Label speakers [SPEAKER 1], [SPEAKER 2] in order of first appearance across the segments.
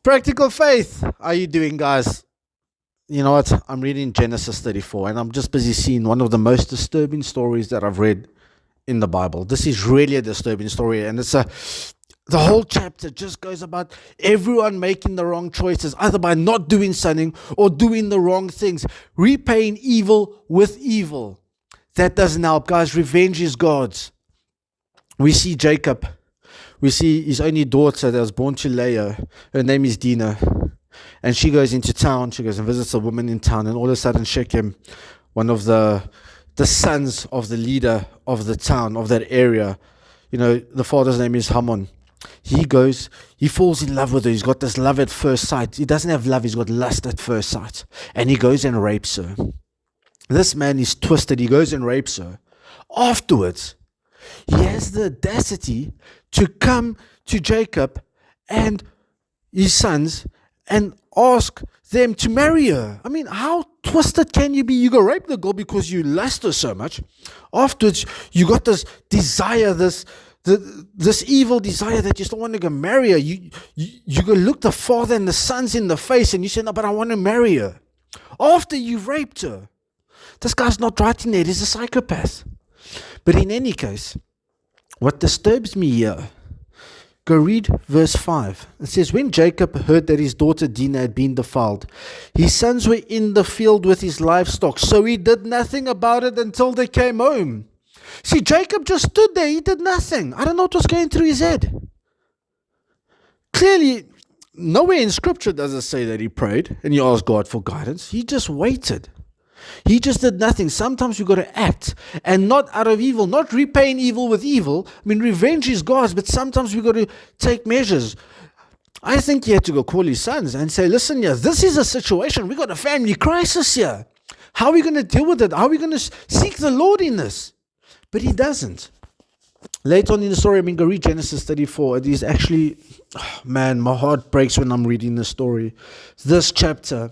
[SPEAKER 1] Practical faith. How are you doing, guys? You know what? I'm reading Genesis 34, and I'm just busy seeing one of the most disturbing stories that I've read in the Bible. This is really a disturbing story, and the whole chapter just goes about everyone making the wrong choices, either by not doing something or doing the wrong things, repaying evil with evil. That doesn't help, guys. Revenge is God's. We see Jacob. We see his only daughter that was born to Leah. Her name is Dinah. And she goes into town. She goes and visits a woman in town. And all of a sudden, Shechem, one of the sons of the leader of the town, of that area, the father's name is Haman. He falls in love with her. He's got this love at first sight. He doesn't have love. He's got lust at first sight. And he goes and rapes her. This man is twisted. He goes and rapes her. Afterwards, he has the audacity to come to Jacob and his sons and ask them to marry her. I mean, how twisted can you be? You go rape the girl because you lust her so much. Afterwards, you got this desire, this evil desire that you still want to go marry her. You go look the father and the sons in the face and you say, no, but I want to marry her. After you've raped her. This guy's not right in there. He's a psychopath. But in any case, what disturbs me here, go read verse 5. It says, when Jacob heard that his daughter Dinah had been defiled, his sons were in the field with his livestock, so he did nothing about it until they came home. See, Jacob just stood there. He did nothing. I don't know what was going through his head. Clearly, nowhere in Scripture does it say that he prayed and he asked God for guidance. He just waited. He just did nothing. Sometimes we've got to act, and not out of evil, not repaying evil with evil. I mean, revenge is God's, but sometimes we've got to take measures. I think he had to go call his sons and say, listen here, this is a situation. We've got a family crisis here. How are we going to deal with it? How are we going to seek the Lord in this? But he doesn't. Later on in the story, go read Genesis 34. It is actually, man, my heart breaks when I'm reading the story. This chapter.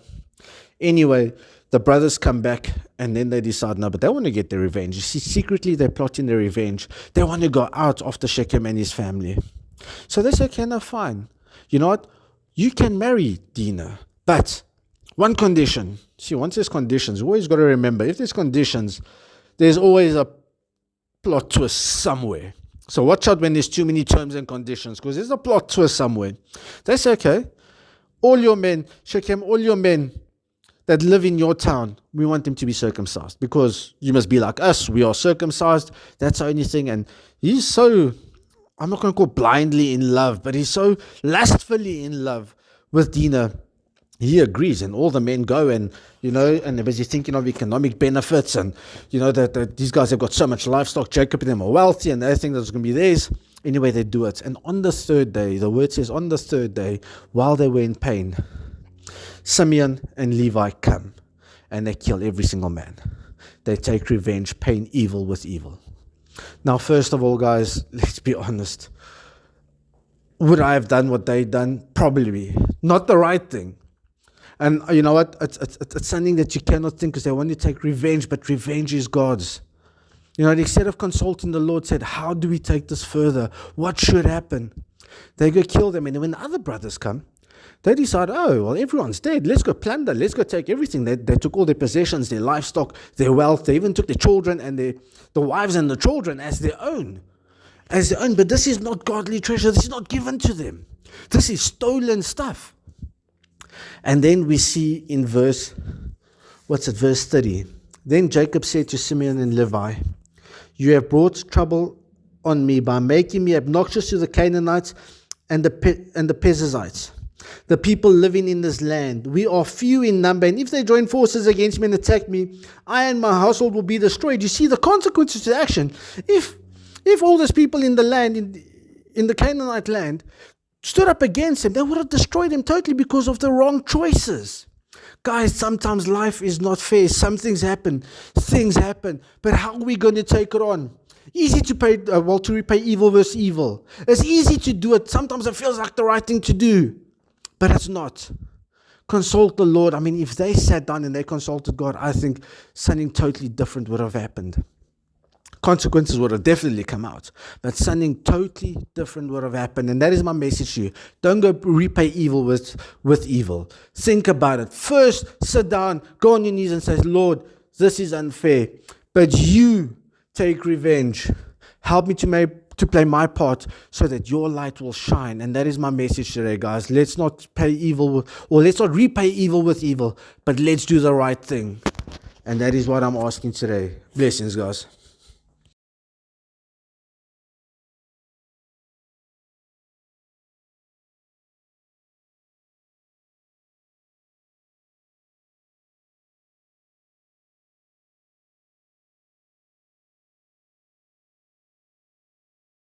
[SPEAKER 1] Anyway, the brothers come back and then they decide, no, but they want to get their revenge. You see, secretly they're plotting their revenge. They want to go out after Shechem and his family. So they say, okay, no, fine. You know what? You can marry Dinah, but one condition. See, once there's conditions, you always got to remember, if there's conditions, there's always a plot twist somewhere. So watch out when there's too many terms and conditions, because there's a plot twist somewhere. They say, okay, all your men, Shechem, all your men that live in your town, we want them to be circumcised, because you must be like us. We are circumcised. That's the only thing. And he's so, I'm not going to call blindly in love, but he's so lustfully in love with Dinah. He agrees, and all the men go, and and they're busy thinking of economic benefits, and that these guys have got so much livestock. Jacob and them are wealthy, and they think that's going to be theirs. Anyway, they do it. And on the third day, the word says, on the third day, while they were in pain, Simeon and Levi come and they kill every single man. They take revenge, paying evil with evil. Now, first of all, guys, let's be honest. Would I have done what they done? Probably. Not the right thing. And you know what? It's something that you cannot think, because they want to take revenge, but revenge is God's. Instead of consulting the Lord, said, how do we take this further? What should happen? They go kill them. And when the other brothers come, they decide, oh, well, everyone's dead. Let's go plunder. Let's go take everything. They took all their possessions, their livestock, their wealth. They even took their children and the wives and the children as their own. But this is not godly treasure. This is not given to them. This is stolen stuff. And then we see in verse 30. Then Jacob said to Simeon and Levi, you have brought trouble on me by making me obnoxious to the Canaanites and the Perizzites, the people living in this land. We are few in number, and if they join forces against me and attack me, I and my household will be destroyed. You see the consequences to action. If all those people in the land, in the Canaanite land, stood up against him, they would have destroyed him totally because of the wrong choices. Guys, sometimes life is not fair. Some things happen. But how are we going to take it on? Easy to repay evil versus evil. It's easy to do it. Sometimes it feels like the right thing to do, but it's not. Consult the Lord. If they sat down and they consulted God, I think something totally different would have happened. consequences would have definitely come out. But something totally different would have happened. And that is my message to you. Don't go repay evil with evil. Think about it. First, sit down, go on your knees and say, Lord, this is unfair. But you take revenge. Help me to play my part so that your light will shine. And that is my message today, guys. Let's not pay evil or let's not repay evil with evil, but let's do the right thing. And that is what I'm asking today. Blessings, guys.